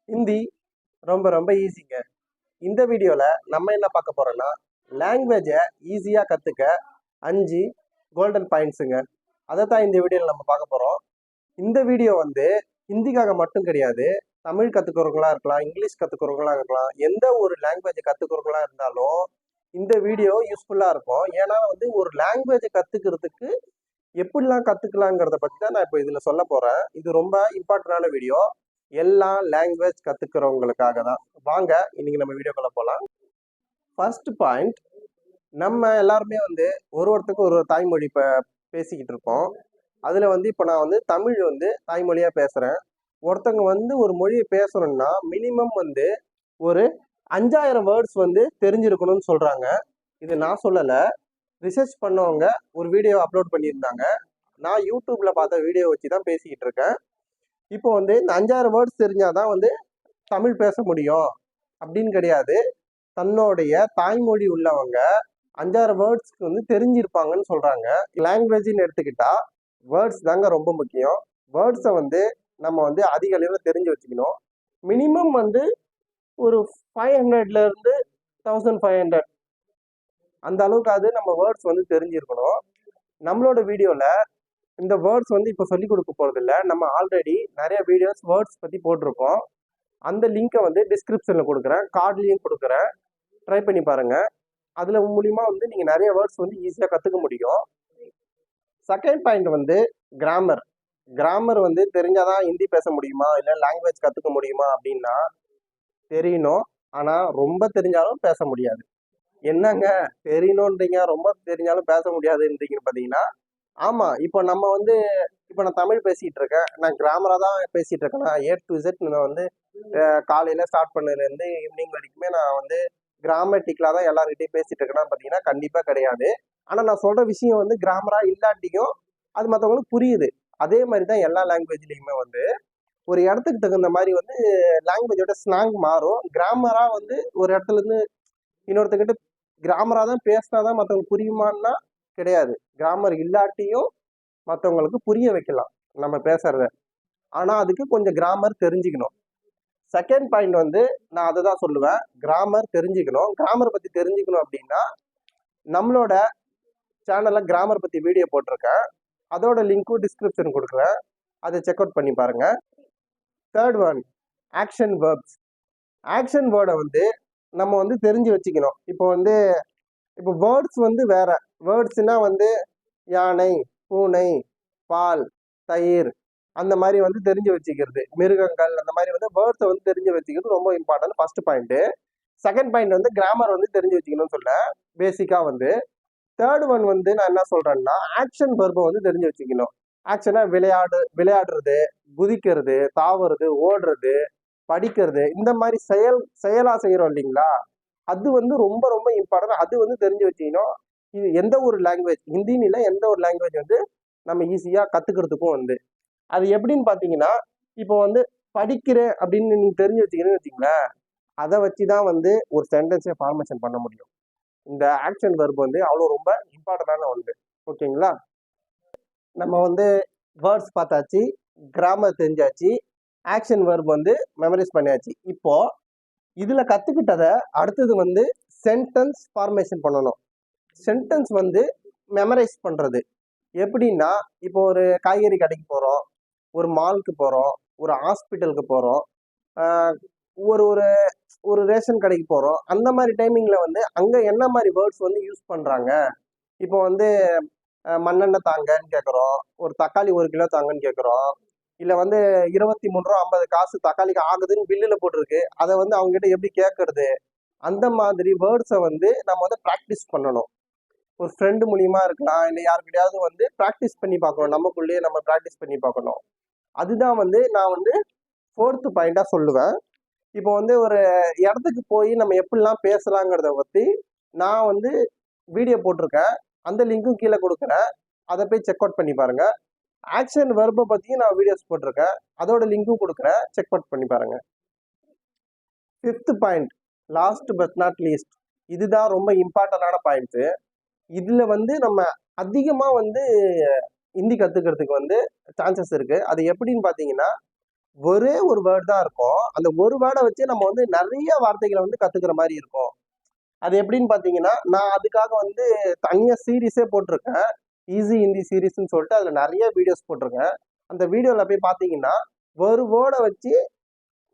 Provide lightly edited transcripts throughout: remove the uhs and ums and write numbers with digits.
ஹிந்தி ரொம்ப ரொம்ப ஈஸிங்க. இந்த வீடியோவில் நம்ம என்ன பார்க்க போகிறோன்னா, லாங்குவேஜை ஈஸியாக கற்றுக்க 5 கோல்டன் பாயிண்ட்ஸுங்க. அதை தான் இந்த வீடியோவில் நம்ம பார்க்க போகிறோம். இந்த வீடியோ வந்து ஹிந்திக்காக மட்டும் கிடையாது. தமிழ் கற்றுக்கிறவங்களா இருக்கலாம், இங்கிலீஷ் கற்றுக்கிறவங்களா இருக்கலாம், எந்த ஒரு லாங்குவேஜை கற்றுக்கிறவங்களா இருந்தாலும் இந்த வீடியோ யூஸ்ஃபுல்லாக இருக்கும். ஏன்னா வந்து ஒரு லாங்குவேஜை கற்றுக்கிறதுக்கு எப்படிலாம் கற்றுக்கலாங்கிறத பற்றி தான் நான் இப்போ இதில் சொல்ல போகிறேன். இது ரொம்ப இம்பார்ட்டண்டான வீடியோ. எல்லா லாங்குவேஜ் கற்றுக்கிறவங்களுக்காக தான். வாங்க இன்னைக்கு நம்ம வீடியோக்குள்ள போகலாம். ஃபர்ஸ்ட் பாயிண்ட், நம்ம எல்லாருமே வந்து ஒருத்தருக்கு ஒரு தாய்மொழி பேசிக்கிட்டு இருக்கோம். அதில் வந்து இப்போ நான் வந்து தமிழ் வந்து தாய்மொழியாக பேசுகிறேன். ஒருத்தவங்க வந்து ஒரு மொழியை பேசணும்னா மினிமம் வந்து ஒரு 5000 வேர்ட்ஸ் வந்து தெரிஞ்சிருக்கணும்னு சொல்கிறாங்க. இது நான் சொல்லலை, ரிசர்ச் பண்ணவங்க ஒரு வீடியோ அப்லோட் பண்ணியிருந்தாங்க. நான் யூடியூப்பில் பார்த்த வீடியோ வச்சு தான் பேசிக்கிட்டு இருக்கேன். இப்போ வந்து இந்த 5000 வேர்ட்ஸ் தெரிஞ்சாதான் வந்து தமிழ் பேச முடியும் அப்படின்னு கிடையாது. தன்னுடைய தாய்மொழி உள்ளவங்க 5000 வேர்ட்ஸ்க்கு வந்து தெரிஞ்சிருப்பாங்கன்னு சொல்றாங்க. லாங்குவேஜ்னு எடுத்துக்கிட்டா வேர்ட்ஸ் தாங்க ரொம்ப முக்கியம். வேர்ட்ஸை வந்து நம்ம வந்து அதிக அளவில் தெரிஞ்சு வச்சுக்கணும். மினிமம் வந்து ஒரு 500ல இருந்து 1500 அந்த அளவுக்காவது நம்ம வேர்ட்ஸ் வந்து தெரிஞ்சிருக்கணும். நம்மளோட வீடியோல இந்த வேர்ட்ஸ் வந்து இப்போ சொல்லிக் கொடுக்க போறது இல்லை. நம்ம ஆல்ரெடி நிறைய வீடியோஸ் வேர்ட்ஸ் பத்தி போட்டிருக்கோம். அந்த லிங்கை வந்து டிஸ்கிரிப்ஷன்ல கொடுக்குறேன், கார்ட்லையும் கொடுக்குறேன். ட்ரை பண்ணி பாருங்க. அதுல மூலியமா வந்து நீங்க நிறைய வேர்ட்ஸ் வந்து ஈஸியா கத்துக்க முடியும். செகண்ட் பாயிண்ட் வந்து கிராமர். கிராமர் வந்து தெரிஞ்சாதான் ஹிந்தி பேச முடியுமா இல்லை லாங்குவேஜ் கத்துக்க முடியுமா அப்படின்னா தெரியணும். ஆனா ரொம்ப தெரிஞ்சாலும் பேச முடியாது. என்னங்க தெரியணுன்றீங்க, ரொம்ப தெரிஞ்சாலும் பேச முடியாதுன்றீங்க பாத்தீங்கன்னா, ஆமா. இப்போ நம்ம வந்து இப்போ நான் தமிழ் பேசிட்டு இருக்கேன், நான் கிராமரா தான் பேசிட்டு இருக்கேன். நான் A to Z நான் வந்து காலையில ஸ்டார்ட் பண்ணதுலேருந்து ஈவினிங் வரைக்குமே நான் வந்து கிராமட்டிக்கலா தான் எல்லார்கிட்டையும் பேசிட்டு இருக்கேன்னா பார்த்தீங்கன்னா கண்டிப்பா கிடையாது. ஆனா நான் சொல்ற விஷயம் வந்து கிராமரா இல்லாட்டியும் அது மற்றவங்களுக்கு புரியுது. அதே மாதிரி தான் எல்லா லாங்குவேஜ்லயுமே வந்து ஒரு இடத்துக்கு தகுந்த மாதிரி வந்து லாங்குவேஜோட ஸ்லாங் மாறும். கிராமரா வந்து ஒரு இடத்துல இருந்து இன்னொருத்தங்கிட்ட கிராமரா தான் பேசினாதான் மற்றவங்க புரியுமான்னா கிடையாது. கிராமர் இல்லாட்டியும் மற்றவங்களுக்கு புரிய வைக்கலாம் நம்ம பேசுறத. ஆனா அதுக்கு கொஞ்சம் கிராமர் தெரிஞ்சுக்கணும். செகண்ட் பாயிண்ட் வந்து நான் அதை தான் சொல்லுவேன், கிராமர் தெரிஞ்சுக்கணும். கிராமர் பத்தி தெரிஞ்சுக்கணும் அப்படின்னா நம்மளோட சேனல்ல கிராமர் பத்தி வீடியோ போட்டிருக்கேன். அதோட லிங்க்கும் டிஸ்கிரிப்ஷன் கொடுக்குறேன், அதை செக் அவுட் பண்ணி பாருங்க. Third one, action verbs. Action வேர்டை வந்து நம்ம வந்து தெரிஞ்சு வச்சுக்கணும். இப்போ வேர்ட்ஸ் வந்து வேற. வேர்ட்ஸ்னா வந்து யானை, பூனை, பால், தயிர் அந்த மாதிரி வந்து தெரிஞ்சு வச்சுக்கிறது, மிருகங்கள் அந்த மாதிரி வந்து வேர்ட்ஸை வந்து தெரிஞ்சு வச்சுக்கிறது ரொம்ப important. First point. Second point வந்து கிராமர் வந்து தெரிஞ்சு வச்சுக்கணும்னு சொல்ல பேசிக்கா வந்து. தேர்ட் ஒன் வந்து நான் என்ன சொல்றேன்னா ஆக்ஷன் வெர்பை வந்து தெரிஞ்சு வச்சுக்கணும். ஆக்ஷனா விளையாடுறது, குதிக்கிறது, தாவுறது, ஓடுறது, படிக்கிறது, இந்த மாதிரி செயலா செய்யறோம் இல்லைங்களா, அது வந்து ரொம்ப ரொம்ப இம்பார்ட்டன்ட். அது வந்து தெரிஞ்சு வச்சுக்கணும். இது எந்த ஒரு லாங்குவேஜ், ஹிந்தின்னு இல்லை, எந்த ஒரு லாங்குவேஜ் வந்து நம்ம ஈஸியா கத்துக்கிறதுக்கும் வந்து அது எப்படின்னு பாத்தீங்கன்னா, இப்போ வந்து படிக்கிறேன் அப்படின்னு நீங்க தெரிஞ்சு வச்சுக்கிறேன்னு வச்சுங்களேன், அதை வச்சுதான் வந்து ஒரு சென்டென்ஸை ஃபார்மேஷன் பண்ண முடியும். இந்த ஆக்ஷன் வெர்ப் வந்து அவ்வளோ ரொம்ப இம்பார்ட்டன்டான ஒன்று. ஓகேங்களா? நம்ம வந்து வேர்ட்ஸ் பார்த்தாச்சு, கிராமர் தெரிஞ்சாச்சு, ஆக்ஷன் வெர்ப் வந்து மெமரைஸ் பண்ணியாச்சு. இப்போ இதுல கத்துக்கிட்டதை அடுத்தது வந்து சென்டென்ஸ் ஃபார்மேஷன் பண்ணணும். சென்டென்ஸ் வந்து மெமரைஸ் பண்றது எப்படின்னா, இப்போ ஒரு காய்கறி கடைக்கு போறோம், ஒரு மாலுக்கு போறோம், ஒரு ஹாஸ்பிட்டலுக்கு போறோம், ஒரு ஒரு ஒரு ரேஷன் கடைக்கு போறோம். அந்த மாதிரி டைமிங்ல வந்து அங்க என்ன மாதிரி வேர்ட்ஸ் வந்து யூஸ் பண்றாங்க. இப்போ வந்து மண்ணெண்ணெய் தாங்கன்னு கேட்குறோம், ஒரு தக்காளி 1 கிலோ தாங்கன்னு கேட்குறோம், இல்லை வந்து 23 ரூபா 50 காசு தக்காளிக்கு ஆகுதுன்னு பில்லுல போட்டிருக்கு, அதை வந்து அவங்க கிட்ட எப்படி கேட்கறது. அந்த மாதிரி வேர்ட்ஸை வந்து நம்ம வந்து ப்ராக்டிஸ் பண்ணணும். ஒரு ஃப்ரெண்டு மூலியமா இருக்கலாம், இல்லை யாருக்கிட்டையாவது வந்து ப்ராக்டிஸ் பண்ணி பார்க்கணும். நமக்குள்ளேயே நம்ம ப்ராக்டிஸ் பண்ணி பார்க்கணும். அதுதான் வந்து நான் வந்து 4th பாயிண்டா சொல்லுவேன். இப்போ வந்து ஒரு இடத்துக்கு போய் நம்ம எப்படிலாம் பேசலாங்கிறத பத்தி நான் வந்து வீடியோ போட்டிருக்கேன். அந்த லிங்க்கும் கீழே கொடுக்குறேன், அதை போய் செக் அவுட் பண்ணி பாருங்க. ஆக்ஷன் வெர்பை பத்தியும் நான் வீடியோஸ் போட்டிருக்கேன், அதோட லிங்க்கும் கொடுக்குறேன், செக் அவுட் பண்ணி பாருங்க. 5th point, last but not least, இதுதான் ரொம்ப இம்பார்ட்டன்டான பாயிண்ட். இதுல வந்து நம்ம அதிகமா வந்து ஹிந்தி கத்துக்கிறதுக்கு வந்து சான்சஸ் இருக்கு. அது எப்படின்னு பாத்தீங்கன்னா, ஒரே ஒரு வேர்டு தான் இருக்கும். அந்த ஒரு வேர்டை வச்சு நம்ம வந்து நிறைய வார்த்தைகளை வந்து கத்துக்கிற மாதிரி இருக்கும். அது எப்படின்னு பாத்தீங்கன்னா, நான் அதுக்காக வந்து தனியா சீரீஸே போட்டிருக்கேன். ஈஸி ஹிந்தி சீரீஸ்ன்னு சொல்லிட்டு அதுல நிறைய வீடியோஸ் போட்டிருக்கேன். அந்த வீடியோல போய் பாத்தீங்கன்னா ஒரு வேர்டை வச்சு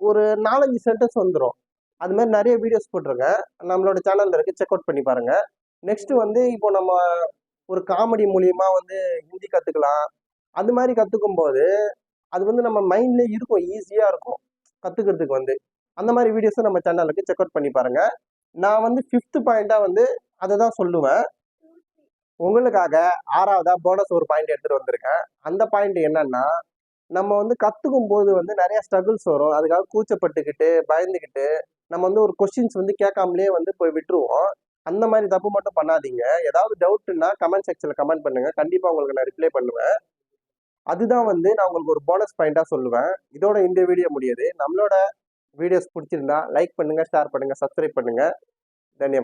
ஒரு 4-5 சென்டென்ஸ் வந்துடும். அது மாதிரி நிறைய வீடியோஸ் போட்டிருக்கேன். நம்மளோட சேனல்ல இருக்கு, செக் அவுட் பண்ணி பாருங்க. நெக்ஸ்ட் வந்து இப்போ நம்ம ஒரு காமெடி மூலியமா வந்து ஹிந்தி கத்துக்கலாம். அது மாதிரி கத்துக்கும் போது அது வந்து நம்ம மைண்ட்லயே இருக்கும், ஈஸியா இருக்கும் கத்துக்கிறதுக்கு வந்து. அந்த மாதிரி வீடியோஸும் நம்ம சேனலுக்கு செக் அவுட் பண்ணி பாருங்க. நான் வந்து 5th பாயிண்டா வந்து அதை தான் சொல்லுவேன். உங்களுக்காக 6வதா போனஸ் ஒரு பாயிண்ட் எடுத்துட்டு வந்திருக்கேன். அந்த பாயிண்ட் என்னன்னா, நம்ம வந்து கத்துக்கும் போது வந்து நிறைய ஸ்ட்ரகிள்ஸ் வரும். அதுக்காக கூச்சப்பட்டுக்கிட்டு பயந்துக்கிட்டு நம்ம வந்து ஒரு கொஸ்டின்ஸ் வந்து கேட்காமலே வந்து போய் விட்டுருவோம். அந்த மாதிரி தப்பு மட்டும் பண்ணாதீங்க. ஏதாவது டவுட்னா கமெண்ட் செக்ஷன்ல கமெண்ட் பண்ணுங்க, கண்டிப்பா உங்களுக்கு நான் ரிப்ளை பண்ணுவேன். அதுதான் வந்து நான் உங்களுக்கு ஒரு போனஸ் பாயிண்டா சொல்லுவேன். இதோட இந்த வீடியோ முடியுது. நம்மளோட வீடியோஸ் பிடிச்சிருந்தா லைக் பண்ணுங்க, ஷேர் பண்ணுங்க, சப்ஸ்கிரைப் பண்ணுங்க. தன்யவாத்.